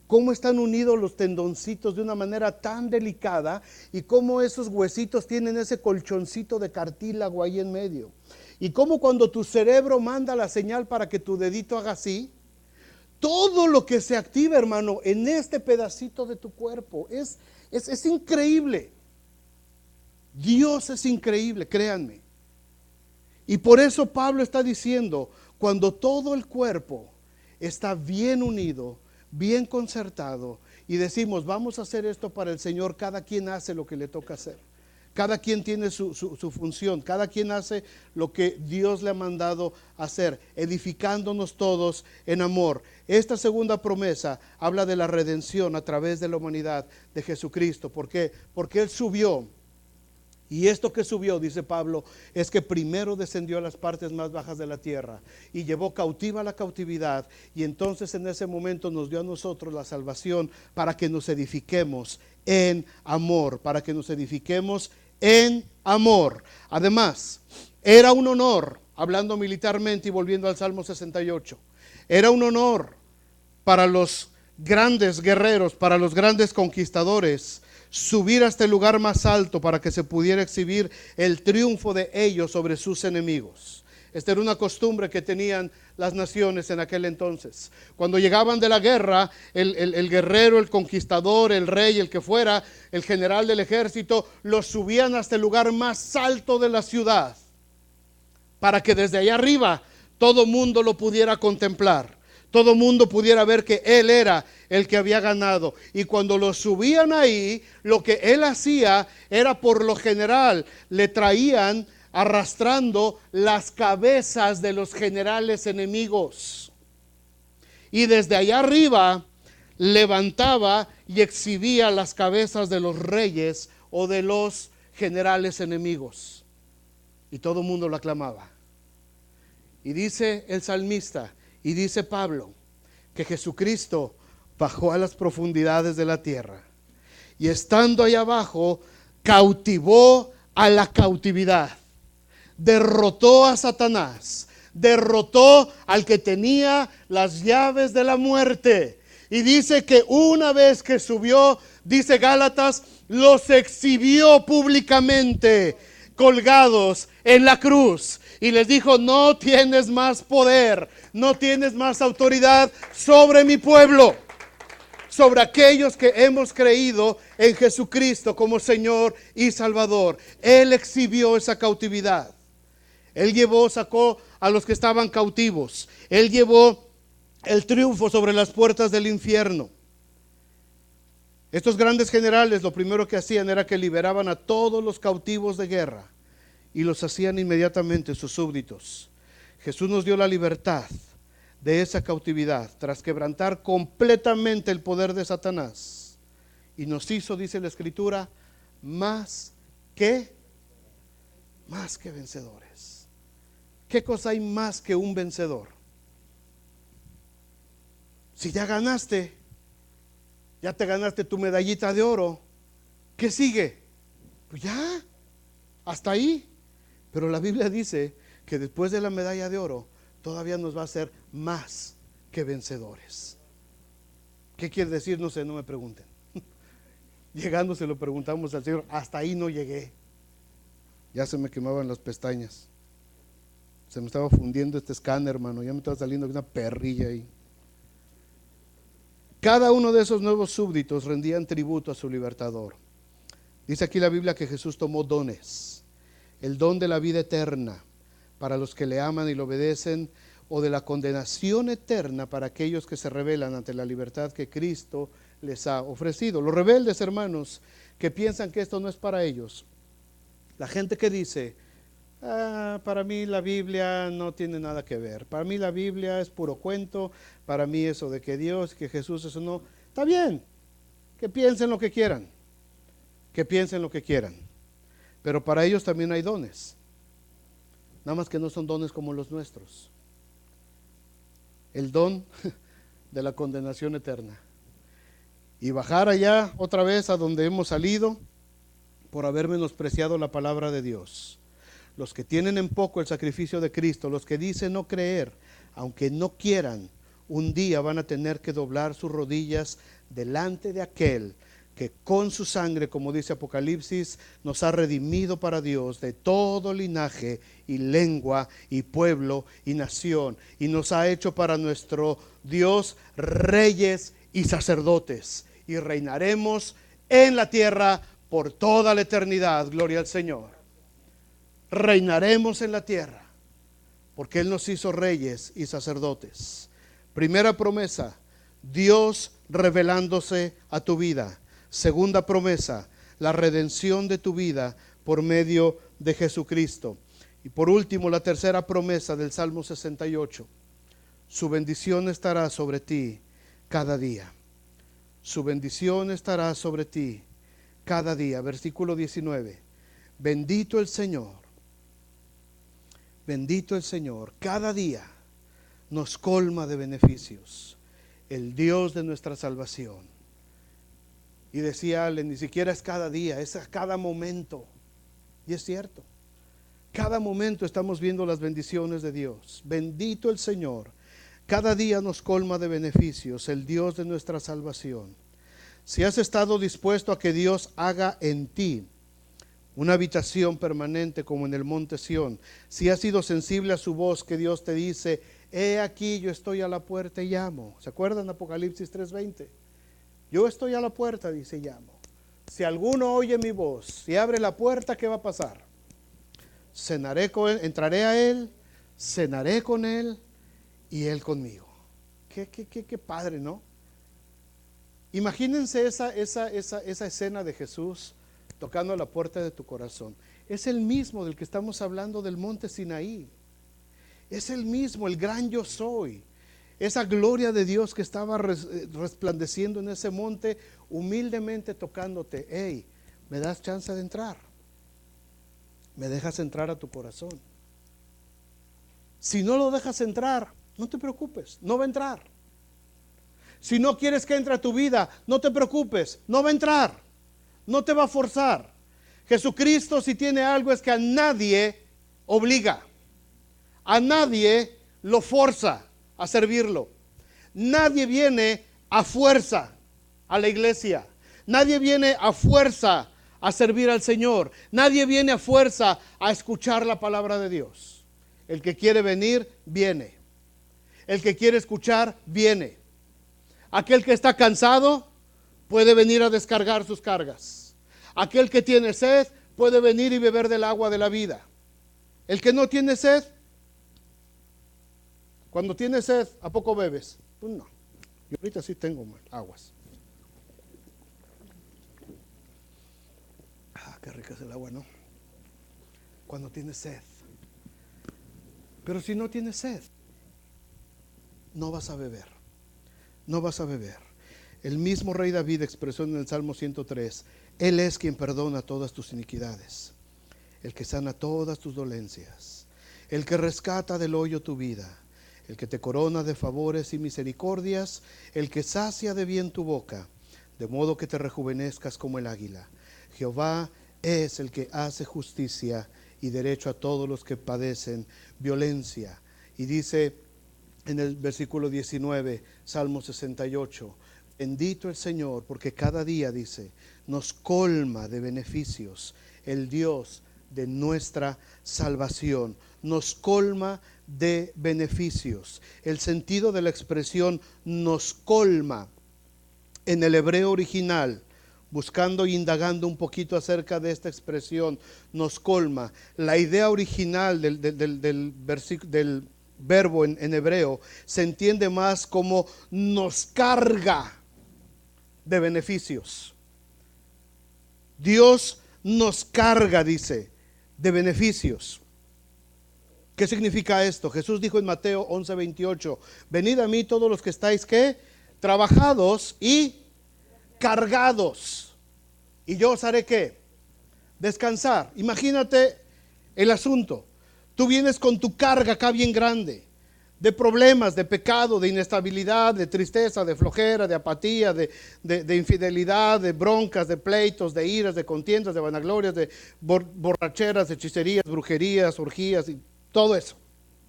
cómo están unidos los tendoncitos de una manera tan delicada y cómo esos huesitos tienen ese colchoncito de cartílago ahí en medio. Y cómo cuando tu cerebro manda la señal para que tu dedito haga así, todo lo que se activa, hermano, en este pedacito de tu cuerpo es increíble. Dios es increíble, créanme. Y por eso Pablo está diciendo, cuando todo el cuerpo está bien unido, bien concertado, y decimos, vamos a hacer esto para el Señor, cada quien hace lo que le toca hacer. Cada quien tiene su función, cada quien hace lo que Dios le ha mandado hacer, edificándonos todos en amor. Esta segunda promesa habla de la redención a través de la humanidad de Jesucristo. ¿Por qué? Porque Él subió. Y esto que subió, dice Pablo, es que primero descendió a las partes más bajas de la tierra y llevó cautiva la cautividad, y entonces en ese momento nos dio a nosotros la salvación para que nos edifiquemos en amor, para que nos edifiquemos en amor. Además, era un honor, hablando militarmente y volviendo al Salmo 68, era un honor para los grandes guerreros, para los grandes conquistadores, subir a este lugar más alto para que se pudiera exhibir el triunfo de ellos sobre sus enemigos. Esta era una costumbre que tenían las naciones en aquel entonces. Cuando llegaban de la guerra, el guerrero, el conquistador, el rey, el que fuera, el general del ejército, los subían hasta el lugar más alto de la ciudad, para que desde allá arriba todo mundo lo pudiera contemplar. Todo mundo pudiera ver que él era el que había ganado. Y cuando lo subían ahí, lo que él hacía era, por lo general, le traían arrastrando las cabezas de los generales enemigos. Y desde allá arriba levantaba y exhibía las cabezas de los reyes o de los generales enemigos. Y todo el mundo lo aclamaba. Y dice el salmista, y dice Pablo, que Jesucristo bajó a las profundidades de la tierra y estando allá abajo cautivó a la cautividad, derrotó a Satanás, derrotó al que tenía las llaves de la muerte. Y dice que una vez que subió, dice Gálatas, los exhibió públicamente colgados en la cruz. Y les dijo, no tienes más poder, no tienes más autoridad sobre mi pueblo, sobre aquellos que hemos creído en Jesucristo como Señor y Salvador. Él exhibió esa cautividad. Él sacó a los que estaban cautivos. Él llevó el triunfo sobre las puertas del infierno. Estos grandes generales lo primero que hacían era que liberaban a todos los cautivos de guerra y los hacían inmediatamente sus súbditos. Jesús nos dio la libertad de esa cautividad tras quebrantar completamente el poder de Satanás, y nos hizo, dice la Escritura, más que vencedores. ¿Qué cosa hay más que un vencedor? Si ya ganaste, ya te ganaste tu medallita de oro, ¿qué sigue? Pues ya, hasta ahí. Pero la Biblia dice que después de la medalla de oro todavía nos va a hacer más que vencedores. ¿Qué quiere decir? No sé, no me pregunten. Llegando se lo preguntamos al Señor, hasta ahí no llegué. Ya se me quemaban las pestañas. Se me estaba fundiendo este escáner, hermano, ya me estaba saliendo una perrilla ahí. Cada uno de esos nuevos súbditos rendían tributo a su libertador. Dice aquí la Biblia que Jesús tomó dones. El don de la vida eterna para los que le aman y le obedecen, o de la condenación eterna para aquellos que se rebelan ante la libertad que Cristo les ha ofrecido. Los rebeldes, hermanos, que piensan que esto no es para ellos. La gente que dice, para mí la Biblia no tiene nada que ver. Para mí la Biblia es puro cuento. Para mí eso de que Dios, que Jesús, eso no. Está bien, que piensen lo que quieran. Que piensen lo que quieran. Pero para ellos también hay dones. Nada más que no son dones como los nuestros. El don de la condenación eterna. Y bajar allá otra vez a donde hemos salido por haber menospreciado la palabra de Dios. Los que tienen en poco el sacrificio de Cristo, los que dicen no creer, aunque no quieran, un día van a tener que doblar sus rodillas delante de aquel que con su sangre, como dice Apocalipsis, nos ha redimido para Dios de todo linaje y lengua y pueblo y nación, y nos ha hecho para nuestro Dios reyes y sacerdotes, y reinaremos en la tierra por toda la eternidad. Gloria al Señor. Reinaremos en la tierra porque Él nos hizo reyes y sacerdotes. Primera promesa, Dios revelándose a tu vida. Segunda promesa, la redención de tu vida por medio de Jesucristo. Y por último, la tercera promesa del Salmo 68. Su bendición estará sobre ti cada día. Su bendición estará sobre ti cada día. Versículo 19. Bendito el Señor. Bendito el Señor. Cada día nos colma de beneficios. El Dios de nuestra salvación. Y decía Ale, ni siquiera es cada día, es a cada momento. Y es cierto. Cada momento estamos viendo las bendiciones de Dios. Bendito el Señor. Cada día nos colma de beneficios, el Dios de nuestra salvación. Si has estado dispuesto a que Dios haga en ti una habitación permanente como en el monte Sión, si has sido sensible a su voz que Dios te dice, he aquí yo estoy a la puerta y llamo. ¿Se acuerdan Apocalipsis 3:20? Yo estoy a la puerta, dice, llamo. Si alguno oye mi voz, si abre la puerta, ¿qué va a pasar? Cenaré con él, entraré a él, cenaré con Él y Él conmigo. Qué padre, ¿no? Imagínense esa escena de Jesús tocando la puerta de tu corazón. Es el mismo del que estamos hablando del monte Sinaí. Es el mismo, el gran yo soy. Esa gloria de Dios que estaba resplandeciendo en ese monte, humildemente tocándote. Hey, ¿me das chance de entrar? ¿Me dejas entrar a tu corazón? Si no lo dejas entrar, no te preocupes, no va a entrar. Si no quieres que entre a tu vida, no te preocupes, no va a entrar, no te va a forzar. Jesucristo, si tiene algo, es que a nadie obliga, a nadie lo forza a servirlo. Nadie viene a fuerza a la iglesia, nadie viene a fuerza a servir al Señor, nadie viene a fuerza a escuchar la palabra de Dios. El que quiere venir, viene. El que quiere escuchar, viene. Aquel que está cansado puede venir a descargar sus cargas. Aquel que tiene sed puede venir y beber del agua de la vida. El que no tiene sed, cuando tiene sed, ¿a poco bebes? Pues no. Yo ahorita sí tengo aguas. Qué rica es el agua, ¿no? Cuando tienes sed. Pero si no tienes sed, no vas a beber. No vas a beber. El mismo rey David expresó en el Salmo 103, Él es quien perdona todas tus iniquidades, el que sana todas tus dolencias, el que rescata del hoyo tu vida, el que te corona de favores y misericordias, el que sacia de bien tu boca, de modo que te rejuvenezcas como el águila. Jehová es el que hace justicia y derecho a todos los que padecen violencia. Y dice en el versículo 19, Salmo 68, bendito el Señor, porque cada día, dice, nos colma de beneficios el Dios de nuestra salvación. Nos colma de beneficios. El sentido de la expresión nos colma en el hebreo original, buscando e indagando un poquito acerca de esta expresión, nos colma. La idea original del verbo en hebreo se entiende más como nos carga de beneficios. Dios nos carga, dice, de beneficios. ¿Qué significa esto? Jesús dijo en Mateo 11:28, venid a mí todos los que estáis, ¿qué? Trabajados y cargados, y yo os haré, ¿qué? Descansar. Imagínate el asunto. Tú vienes con tu carga acá bien grande, de problemas, de pecado, de inestabilidad, de tristeza, de flojera, de apatía, de infidelidad, de broncas, de pleitos, de iras, de contiendas, de vanaglorias, de borracheras, de hechicerías, brujerías, orgías y todo eso.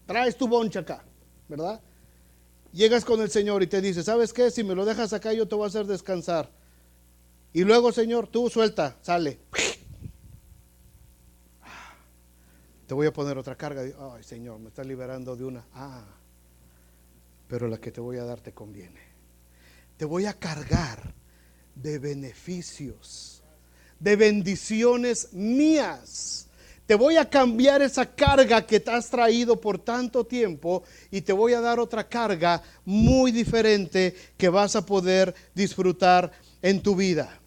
Traes tu boncha acá, ¿verdad? Llegas con el Señor y te dice, ¿sabes qué? Si me lo dejas acá, yo te voy a hacer descansar. Y luego, Señor, tú suelta, sale. Te voy a poner otra carga. Ay, Señor, me estás liberando de una. Pero la que te voy a dar te conviene. Te voy a cargar de beneficios, de bendiciones mías. Te voy a cambiar esa carga que te has traído por tanto tiempo y te voy a dar otra carga muy diferente que vas a poder disfrutar en tu vida.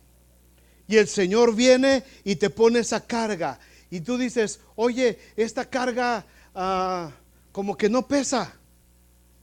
Y el Señor viene y te pone esa carga. Y tú dices, oye, esta carga como que no pesa,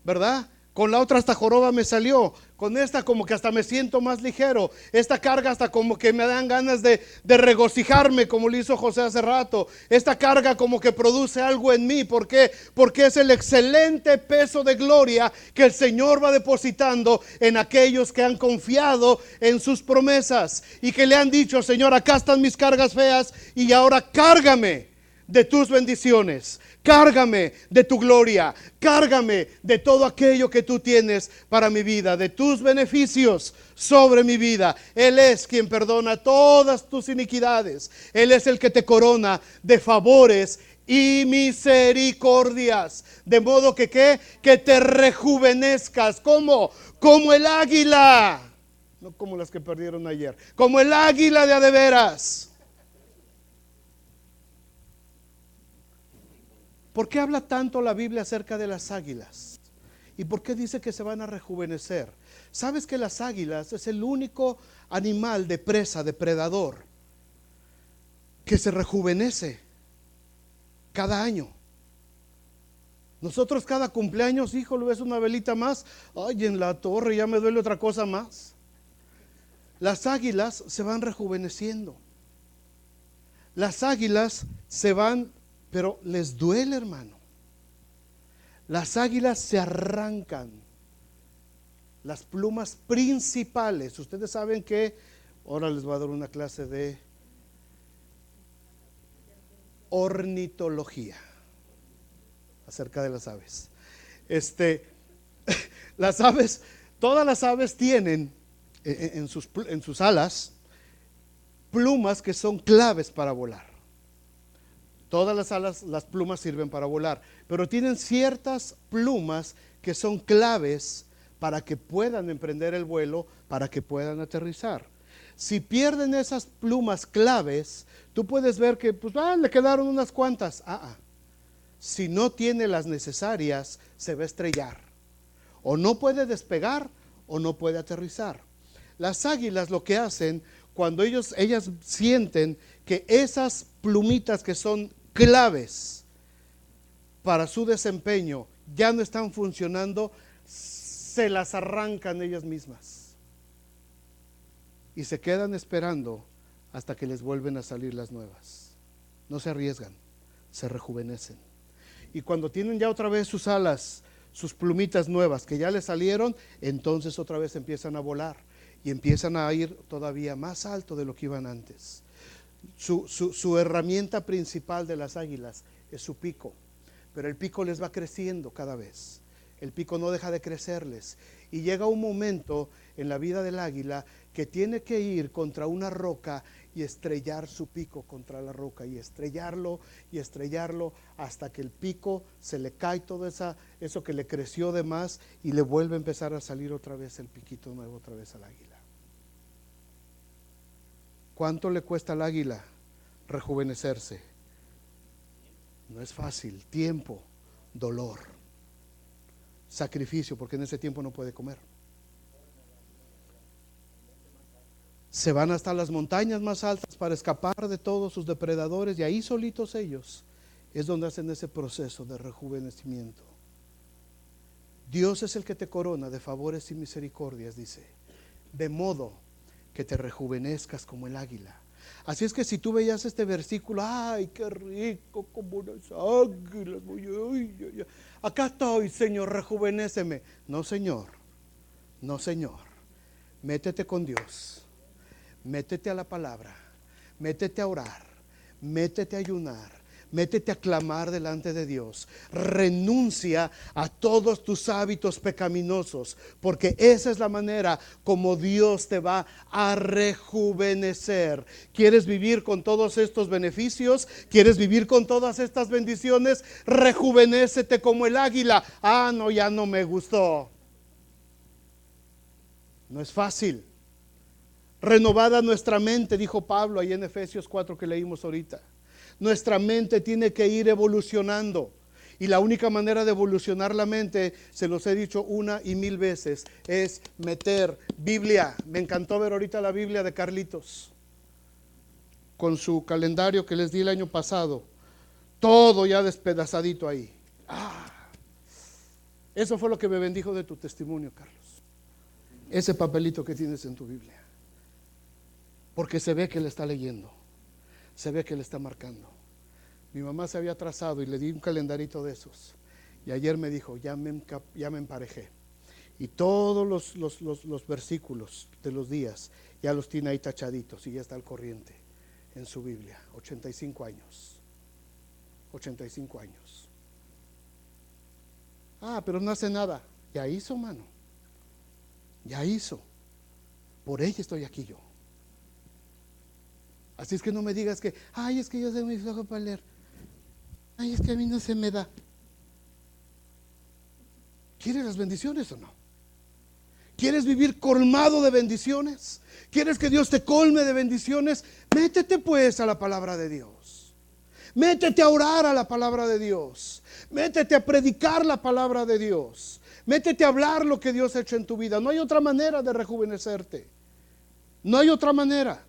¿verdad? Con la otra hasta joroba me salió. Con esta como que hasta me siento más ligero. Esta carga hasta como que me dan ganas de regocijarme, como lo hizo José hace rato. Esta carga como que produce algo en mí. ¿Por qué? Porque es el excelente peso de gloria que el Señor va depositando en aquellos que han confiado en sus promesas y que le han dicho, Señor, acá están mis cargas feas y ahora cárgame de tus bendiciones, cárgame de tu gloria, cárgame de todo aquello que tú tienes para mi vida, de tus beneficios sobre mi vida. Él es quien perdona todas tus iniquidades. Él es el que te corona de favores y misericordias, de modo que ¿qué? Que te rejuvenezcas. ¿Cómo? Como el águila, no como las que perdieron ayer, como el águila de a de veras. ¿Por qué habla tanto la Biblia acerca de las águilas? ¿Y por qué dice que se van a rejuvenecer? ¿Sabes que las águilas es el único animal de presa, depredador, que se rejuvenece cada año? Nosotros cada cumpleaños, hijo, lo ves una velita más, ay, en la torre ya me duele otra cosa más. Las águilas se van rejuveneciendo. Las águilas se van, pero les duele, hermano. Las águilas se arrancan las plumas principales. Ustedes saben que, ahora les voy a dar una clase de ornitología acerca de las aves. Las aves, todas las aves tienen en sus alas plumas que son claves para volar. Todas las alas, las plumas sirven para volar, pero tienen ciertas plumas que son claves para que puedan emprender el vuelo, para que puedan aterrizar. Si pierden esas plumas claves, tú puedes ver que pues, le quedaron unas cuantas. Si no tiene las necesarias, se va a estrellar. O no puede despegar o no puede aterrizar. Las águilas lo que hacen cuando ellas sienten que esas plumitas que son claves para su desempeño ya no están funcionando, se las arrancan ellas mismas y se quedan esperando hasta que les vuelven a salir las nuevas. No se arriesgan, se rejuvenecen. Y cuando tienen ya otra vez sus alas, sus plumitas nuevas que ya les salieron, entonces otra vez empiezan a volar y empiezan a ir todavía más alto de lo que iban antes. Su herramienta principal de las águilas es su pico, pero el pico les va creciendo cada vez. El pico no deja de crecerles y llega un momento en la vida del águila que tiene que ir contra una roca y estrellar su pico contra la roca y estrellarlo hasta que el pico se le cae todo eso que le creció de más y le vuelve a empezar a salir otra vez el piquito nuevo otra vez al águila. ¿Cuánto le cuesta al águila rejuvenecerse? No es fácil. Tiempo, dolor, sacrificio, porque en ese tiempo no puede comer. Se van hasta las montañas más altas para escapar de todos sus depredadores y ahí solitos ellos es donde hacen ese proceso de rejuvenecimiento. Dios es el que te corona de favores y misericordias, dice, de modo que te rejuvenezcas como el águila. Así es que si tú veías este versículo, ay, qué rico, como unas águilas, acá estoy, Señor, rejuvenéceme. No, Señor, no, Señor, métete con Dios. Métete a la palabra, métete a orar, métete a ayunar, métete a clamar delante de Dios. Renuncia a todos tus hábitos pecaminosos, porque esa es la manera como Dios te va a rejuvenecer. ¿Quieres vivir con todos estos beneficios? ¿Quieres vivir con todas estas bendiciones? Rejuvenécete como el águila. No, ya no me gustó. No es fácil. Renovada nuestra mente, dijo Pablo ahí en Efesios 4 que leímos ahorita. Nuestra mente tiene que ir evolucionando. Y la única manera de evolucionar la mente, se los he dicho una y mil veces, es meter Biblia. Me encantó ver ahorita la Biblia de Carlitos, con su calendario que les di el año pasado. Todo ya despedazadito ahí. Eso fue lo que me bendijo de tu testimonio, Carlos. Ese papelito que tienes en tu Biblia. Porque se ve que le está leyendo, se ve que le está marcando. Mi mamá se había atrasado y le di un calendarito de esos. Y ayer me dijo, ya me emparejé. Y todos los versículos de los días ya los tiene ahí tachaditos y ya está al corriente en su Biblia. 85 años. 85 años. Pero no hace nada. Ya hizo, mano. Ya hizo. Por ella estoy aquí yo. Así es que no me digas que, es que yo soy muy flojo para leer. Es que a mí no se me da. ¿Quieres las bendiciones o no? ¿Quieres vivir colmado de bendiciones? ¿Quieres que Dios te colme de bendiciones? Métete pues a la palabra de Dios. Métete a orar a la palabra de Dios. Métete a predicar la palabra de Dios. Métete a hablar lo que Dios ha hecho en tu vida. No hay otra manera de rejuvenecerte. No hay otra manera.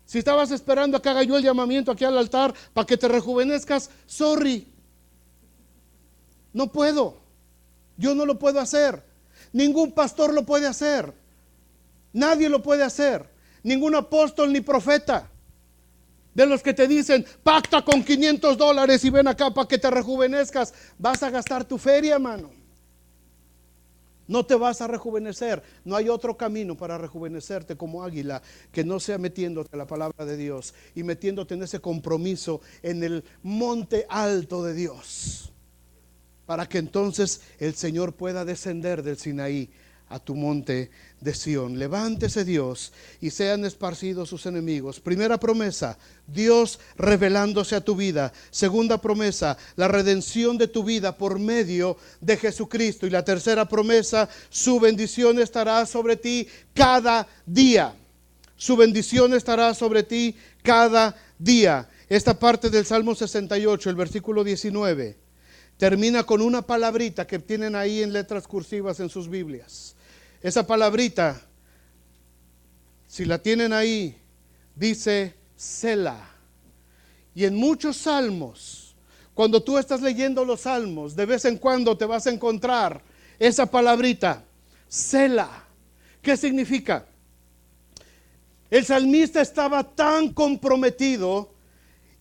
Si estabas esperando a que haga yo el llamamiento aquí al altar para que te rejuvenezcas, sorry. No puedo. Yo no lo puedo hacer. Ningún pastor lo puede hacer. Nadie lo puede hacer. Ningún apóstol ni profeta. De los que te dicen, pacta con $500 y ven acá para que te rejuvenezcas. Vas a gastar tu feria, hermano. No te vas a rejuvenecer. No hay otro camino para rejuvenecerte como águila que no sea metiéndote a la palabra de Dios y metiéndote en ese compromiso en el monte alto de Dios, para que entonces el Señor pueda descender del Sinaí a tu monte de Sión. Levántese Dios y sean esparcidos sus enemigos. Primera promesa, Dios revelándose a tu vida. Segunda promesa, la redención de tu vida por medio de Jesucristo. Y la tercera promesa, su bendición estará sobre ti cada día. Su bendición estará sobre ti cada día. Esta parte del Salmo 68, el versículo 19, termina con una palabrita que tienen ahí en letras cursivas en sus Biblias. Esa palabrita, si la tienen ahí, dice Selah. Y en muchos salmos, cuando tú estás leyendo los salmos, de vez en cuando te vas a encontrar esa palabrita, Selah. ¿Qué significa? El salmista estaba tan comprometido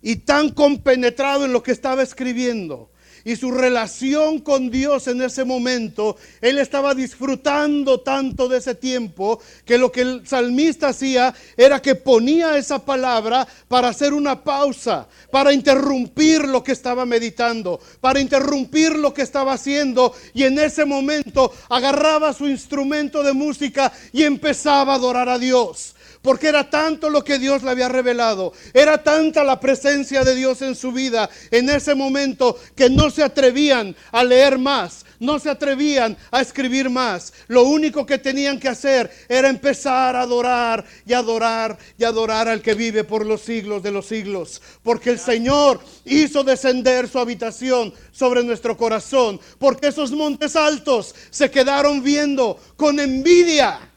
y tan compenetrado en lo que estaba escribiendo y su relación con Dios en ese momento, él estaba disfrutando tanto de ese tiempo, que lo que el salmista hacía era que ponía esa palabra para hacer una pausa, para interrumpir lo que estaba meditando, para interrumpir lo que estaba haciendo, y en ese momento agarraba su instrumento de música y empezaba a adorar a Dios. Porque era tanto lo que Dios le había revelado, era tanta la presencia de Dios en su vida en ese momento, que no se atrevían a leer más, no se atrevían a escribir más. Lo único que tenían que hacer era empezar a adorar y adorar y adorar al que vive por los siglos de los siglos. Porque el Señor hizo descender su habitación sobre nuestro corazón, porque esos montes altos se quedaron viendo con envidia.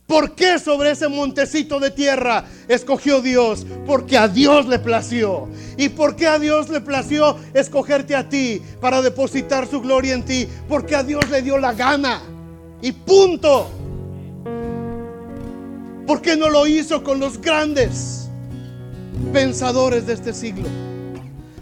¿Por qué sobre ese montecito de tierra escogió Dios? Porque a Dios le plació. ¿Y por qué a Dios le plació escogerte a ti para depositar su gloria en ti? Porque a Dios le dio la gana. Y punto. ¿Por qué no lo hizo con los grandes pensadores de este siglo?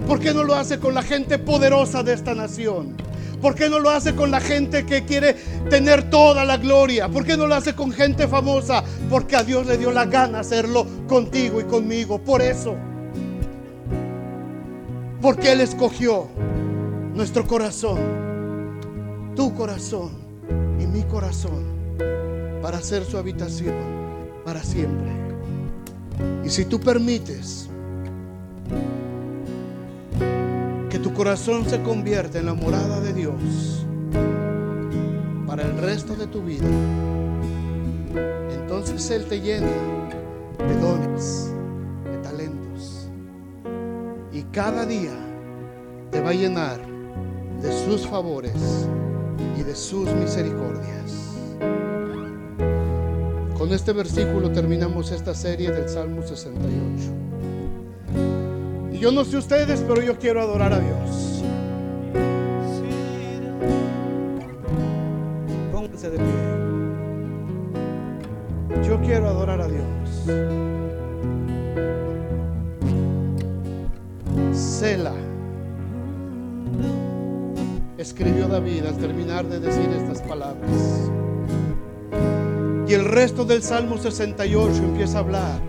¿Por qué no lo hace con la gente poderosa de esta nación? ¿Por qué no lo hace con la gente que quiere tener toda la gloria? ¿Por qué no lo hace con gente famosa? Porque a Dios le dio la gana hacerlo contigo y conmigo. Por eso. Porque Él escogió nuestro corazón, tu corazón y mi corazón, para hacer su habitación para siempre. Y si tú permites que tu corazón se convierta en la morada de Dios para el resto de tu vida, entonces Él te llena de dones, de talentos, y cada día te va a llenar de sus favores y de sus misericordias. Con este versículo terminamos esta serie del Salmo 68. Y yo no sé ustedes, pero yo quiero adorar a Dios. Pónganse de pie. Yo quiero adorar a Dios. Selah, escribió David al terminar de decir estas palabras. Y el resto del Salmo 68 empieza a hablar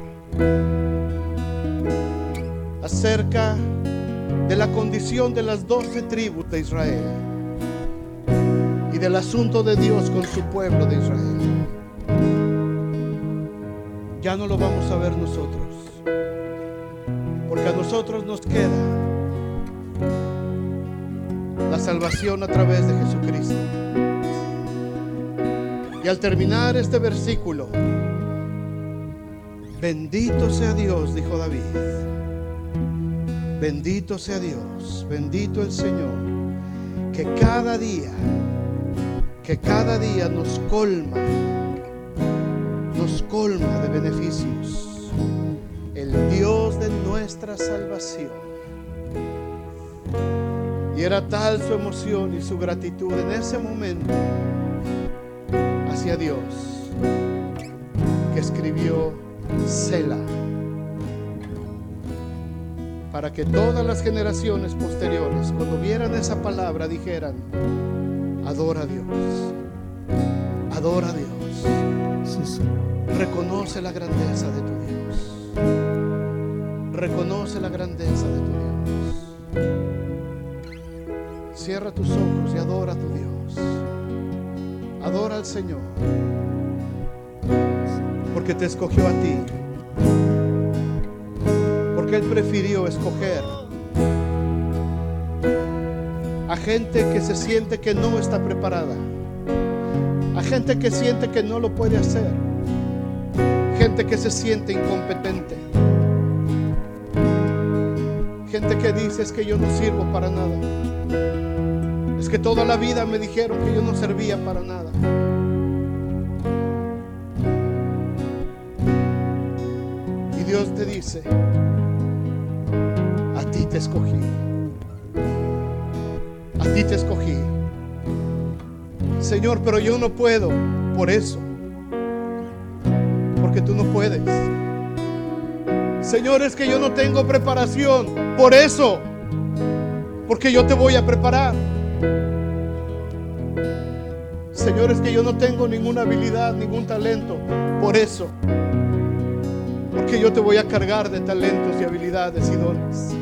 acerca de la condición de las 12 tribus de Israel y del asunto de Dios con su pueblo de Israel. Ya no lo vamos a ver nosotros, porque a nosotros nos queda la salvación a través de Jesucristo. Y al terminar este versículo, bendito sea Dios, dijo David, Bendito sea Dios, bendito el Señor, que cada día nos colma de beneficios. El Dios de nuestra salvación. Y era tal su emoción y su gratitud en ese momento hacia Dios, que escribió Selah, para que todas las generaciones posteriores, cuando vieran esa palabra, dijeran: adora a Dios, adora a Dios. Sí, Señor. Reconoce la grandeza de tu Dios. Reconoce la grandeza de tu Dios. Cierra tus ojos y adora a tu Dios. Adora al Señor, porque te escogió a ti, porque Él prefirió escoger a gente que se siente que no está preparada, a gente que siente que no lo puede hacer, gente que se siente incompetente, gente que dice: es que yo no sirvo para nada, es que toda la vida me dijeron que yo no servía para nada. Y Dios te dice: a ti te escogí, a ti te escogí. Señor, pero yo no puedo. Por eso, porque tú no puedes. Señor, es que yo no tengo preparación. Por eso, porque yo te voy a preparar. Señor, es que yo no tengo ninguna habilidad, ningún talento. Por eso, porque yo te voy a cargar de talentos y habilidades y dones.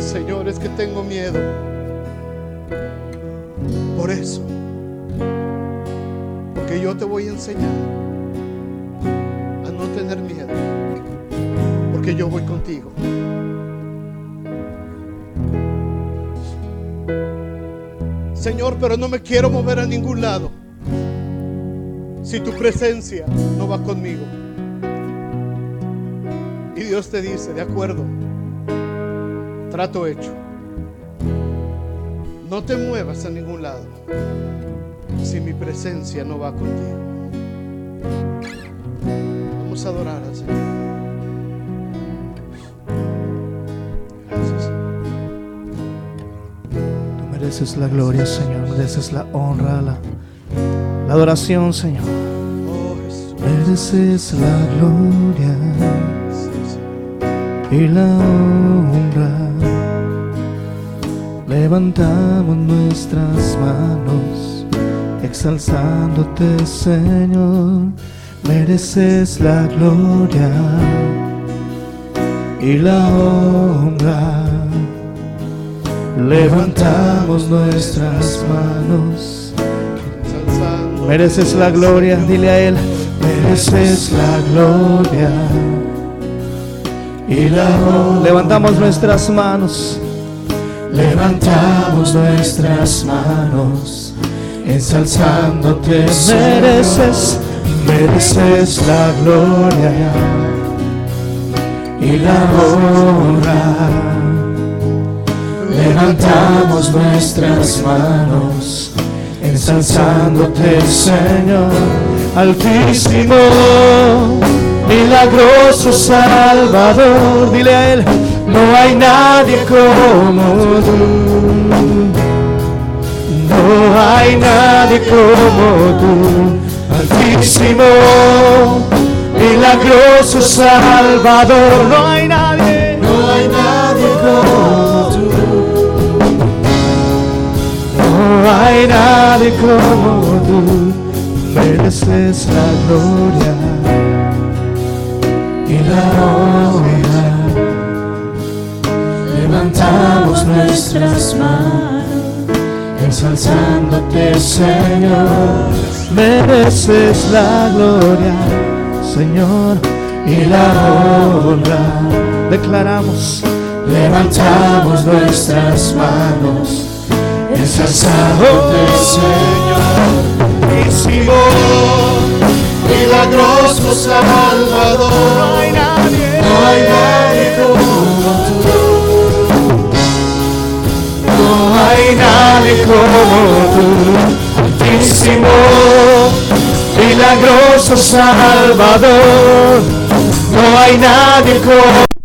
Señor, es que tengo miedo. Por eso, porque yo te voy a enseñar a no tener miedo, porque yo voy contigo. Señor, pero no me quiero mover a ningún lado si tu presencia no va conmigo. Y Dios te dice: de acuerdo, trato hecho. No te muevas a ningún lado si mi presencia no va contigo. Vamos a adorar al Señor. Gracias. Tú mereces la gloria, Señor. Mereces la honra, la adoración, Señor. Oh, Jesús. Mereces la gloria Sí, y la honra. Levantamos nuestras manos, exaltándote, Señor. Mereces la gloria y la honra. Levantamos nuestras manos. ensalzando. Mereces la gloria, dile a Él. Mereces la gloria y la honra. Levantamos nuestras manos. Levantamos nuestras manos, ensalzándote, mereces la gloria y la honra. Levantamos nuestras manos, ensalzándote, Señor, altísimo, milagroso Salvador. Dile a Él: no hay nadie como tú, no hay nadie como tú, altísimo, milagroso Salvador. No hay nadie como tú, no hay nadie como tú. Mereces la gloria y la honra. Levantamos nuestras manos, ensalzándote, Señor. Mereces la gloria, Señor, y la honra. Declaramos, levantamos nuestras manos, ensalzándote, Señor. Altísimo, milagroso Salvador. No hay nadie, no hay nadie Salvador. No hay nadie como